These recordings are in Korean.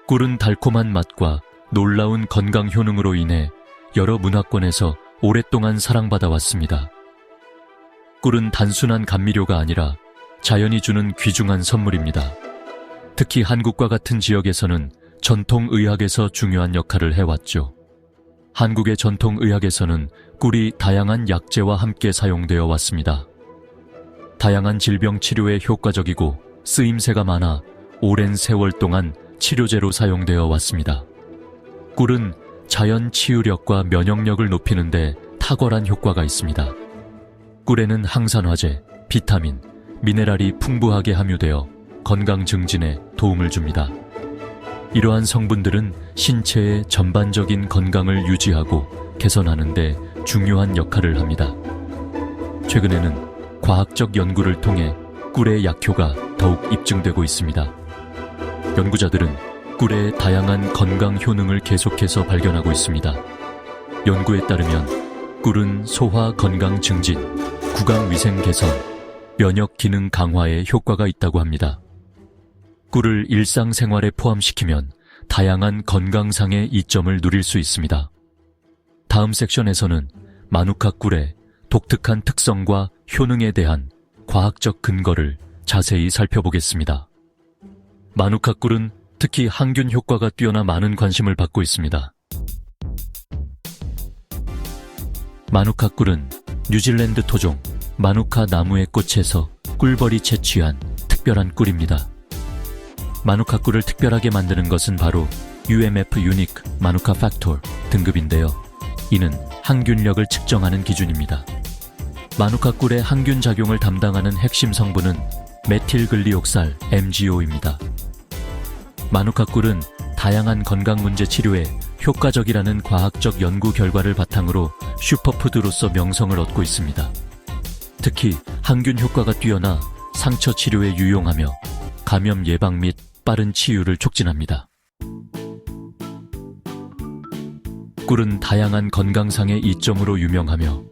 꿀은 달콤한 맛과 놀라운 건강 효능으로 인해 여러 문화권에서 오랫동안 사랑받아 왔습니다. 꿀은 단순한 감미료가 아니라 자연이 주는 귀중한 선물입니다. 특히 한국과 같은 지역에서는 전통의학에서 중요한 역할을 해왔죠. 한국의 전통의학에서는 꿀이 다양한 약재와 함께 사용되어 왔습니다. 다양한 질병 치료에 효과적이고 쓰임새가 많아 오랜 세월 동안 치료제로 사용되어 왔습니다. 꿀은 자연 치유력과 면역력을 높이는 데 탁월한 효과가 있습니다. 꿀에는 항산화제, 비타민, 미네랄이 풍부하게 함유되어 건강 증진에 도움을 줍니다. 이러한 성분들은 신체의 전반적인 건강을 유지하고 개선하는 데 중요한 역할을 합니다. 최근에는 과학적 연구를 통해 꿀의 약효가 더욱 입증되고 있습니다. 연구자들은 꿀의 다양한 건강 효능을 계속해서 발견하고 있습니다. 연구에 따르면 꿀은 소화 건강 증진, 구강 위생 개선, 면역 기능 강화에 효과가 있다고 합니다. 꿀을 일상생활에 포함시키면 다양한 건강상의 이점을 누릴 수 있습니다. 다음 섹션에서는 마누카 꿀의 독특한 특성과 효능에 대한 과학적 근거를 자세히 살펴보겠습니다. 마누카 꿀은 특히 항균 효과가 뛰어나 많은 관심을 받고 있습니다. 마누카 꿀은 뉴질랜드 토종 마누카 나무의 꽃에서 꿀벌이 채취한 특별한 꿀입니다. 마누카 꿀을 특별하게 만드는 것은 바로 UMF Unique 마누카 팩tor 등급인데요. 이는 항균력을 측정하는 기준입니다. 마누카 꿀의 항균 작용을 담당하는 핵심 성분은 메틸글리옥살 MgO입니다. 마누카 꿀은 다양한 건강 문제 치료에 효과적이라는 과학적 연구 결과를 바탕으로 슈퍼푸드로서 명성을 얻고 있습니다. 특히 항균 효과가 뛰어나 상처 치료에 유용하며 감염 예방 및 빠른 치유를 촉진합니다. 꿀은 다양한 건강상의 이점으로 유명하며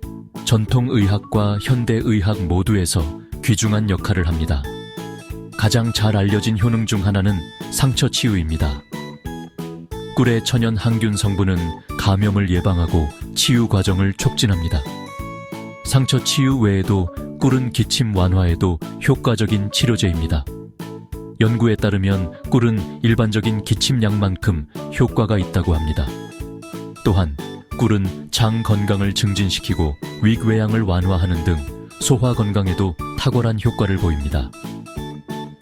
전통의학과 현대의학 모두에서 귀중한 역할을 합니다. 가장 잘 알려진 효능 중 하나는 상처 치유입니다. 꿀의 천연 항균 성분은 감염을 예방하고 치유 과정을 촉진합니다. 상처 치유 외에도 꿀은 기침 완화에도 효과적인 치료제입니다. 연구에 따르면 꿀은 일반적인 기침약만큼 효과가 있다고 합니다. 또한 꿀은 장 건강을 증진시키고 위궤양을 완화하는 등 소화 건강에도 탁월한 효과를 보입니다.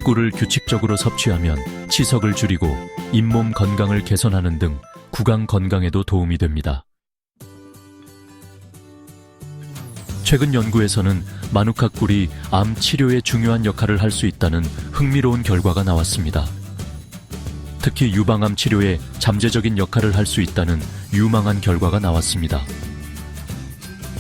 꿀을 규칙적으로 섭취하면 치석을 줄이고 잇몸 건강을 개선하는 등 구강 건강에도 도움이 됩니다. 최근 연구에서는 마누카 꿀이 암 치료에 중요한 역할을 할 수 있다는 흥미로운 결과가 나왔습니다. 특히 유방암 치료에 잠재적인 역할을 할 수 있다는 유망한 결과가 나왔습니다.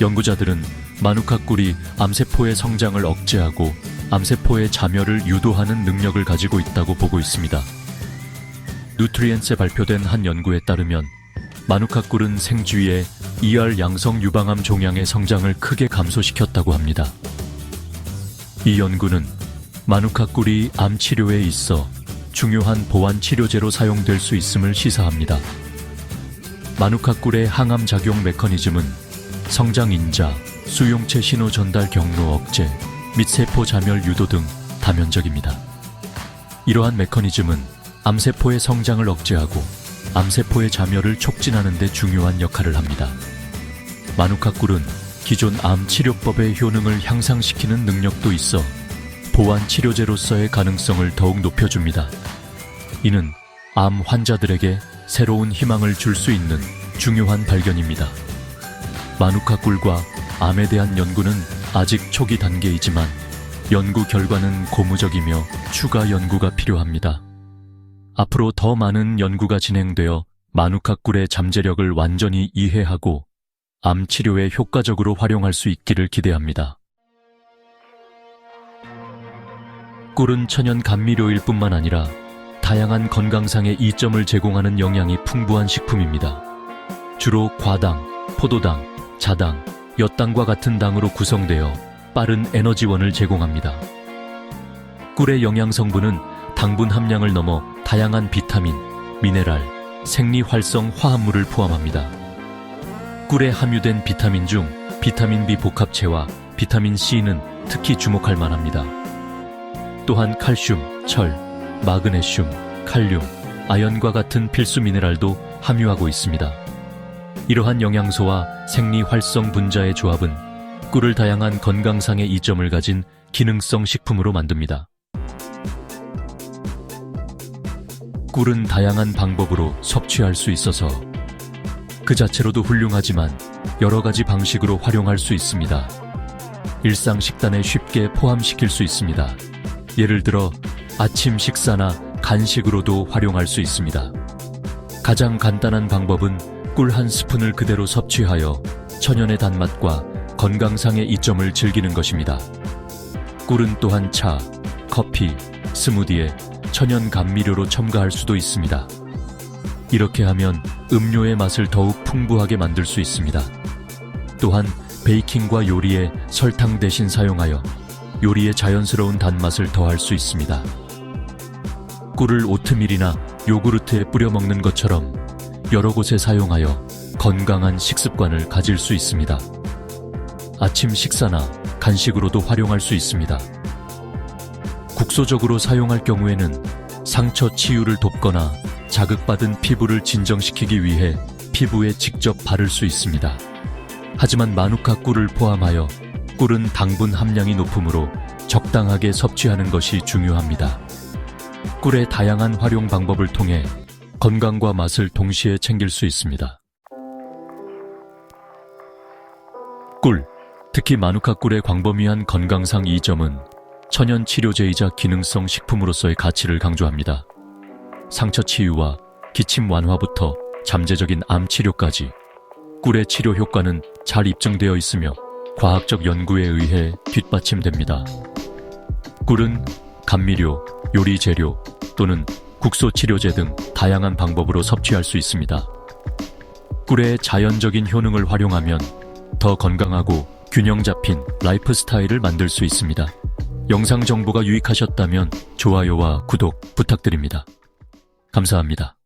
연구자들은 마누카 꿀이 암세포의 성장을 억제하고 암세포의 자멸을 유도하는 능력을 가지고 있다고 보고 있습니다. 누트리엔스에 발표된 한 연구에 따르면 마누카 꿀은 생쥐의 ER 양성 유방암 종양의 성장을 크게 감소시켰다고 합니다. 이 연구는 마누카 꿀이 암 치료에 있어 중요한 보완 치료제로 사용될 수 있음을 시사합니다. 마누카 꿀의 항암 작용 메커니즘은 성장 인자, 수용체 신호 전달 경로 억제 및 세포 자멸 유도 등 다면적입니다. 이러한 메커니즘은 암세포의 성장을 억제하고 암세포의 자멸을 촉진하는 데 중요한 역할을 합니다. 마누카 꿀은 기존 암 치료법의 효능을 향상시키는 능력도 있어 보완 치료제로서의 가능성을 더욱 높여줍니다. 이는 암 환자들에게 새로운 희망을 줄 수 있는 중요한 발견입니다. 마누카 꿀과 암에 대한 연구는 아직 초기 단계이지만 연구 결과는 고무적이며 추가 연구가 필요합니다. 앞으로 더 많은 연구가 진행되어 마누카 꿀의 잠재력을 완전히 이해하고 암 치료에 효과적으로 활용할 수 있기를 기대합니다. 꿀은 천연 감미료일 뿐만 아니라 다양한 건강상의 이점을 제공하는 영양이 풍부한 식품입니다. 주로 과당, 포도당, 자당, 엿당과 같은 당으로 구성되어 빠른 에너지원을 제공합니다. 꿀의 영양 성분은 당분 함량을 넘어 다양한 비타민, 미네랄, 생리활성 화합물을 포함합니다. 꿀에 함유된 비타민 중 비타민 B 복합체와 비타민 C는 특히 주목할 만합니다. 또한 칼슘, 철, 마그네슘, 칼륨, 아연과 같은 필수 미네랄도 함유하고 있습니다. 이러한 영양소와 생리활성 분자의 조합은 꿀을 다양한 건강상의 이점을 가진 기능성 식품으로 만듭니다. 꿀은 다양한 방법으로 섭취할 수 있어서 그 자체로도 훌륭하지만 여러 가지 방식으로 활용할 수 있습니다. 일상 식단에 쉽게 포함시킬 수 있습니다. 예를 들어 아침 식사나 간식으로도 활용할 수 있습니다. 가장 간단한 방법은 꿀 한 스푼을 그대로 섭취하여 천연의 단맛과 건강상의 이점을 즐기는 것입니다. 꿀은 또한 차, 커피, 스무디에 천연 감미료로 첨가할 수도 있습니다. 이렇게 하면 음료의 맛을 더욱 풍부하게 만들 수 있습니다. 또한 베이킹과 요리에 설탕 대신 사용하여 요리의 자연스러운 단맛을 더할 수 있습니다. 꿀을 오트밀이나 요구르트에 뿌려 먹는 것처럼 여러 곳에 사용하여 건강한 식습관을 가질 수 있습니다. 아침 식사나 간식으로도 활용할 수 있습니다. 국소적으로 사용할 경우에는 상처 치유를 돕거나 자극받은 피부를 진정시키기 위해 피부에 직접 바를 수 있습니다. 하지만 마누카 꿀을 포함하여 꿀은 당분 함량이 높으므로 적당하게 섭취하는 것이 중요합니다. 꿀의 다양한 활용 방법을 통해 건강과 맛을 동시에 챙길 수 있습니다. 꿀, 특히 마누카 꿀의 광범위한 건강상 이점은 천연 치료제이자 기능성 식품으로서의 가치를 강조합니다. 상처 치유와 기침 완화부터 잠재적인 암 치료까지 꿀의 치료 효과는 잘 입증되어 있으며 과학적 연구에 의해 뒷받침됩니다. 꿀은 감미료, 요리 재료 또는 국소 치료제 등 다양한 방법으로 섭취할 수 있습니다. 꿀의 자연적인 효능을 활용하면 더 건강하고 균형 잡힌 라이프 스타일을 만들 수 있습니다. 영상 정보가 유익하셨다면 좋아요와 구독 부탁드립니다. 감사합니다.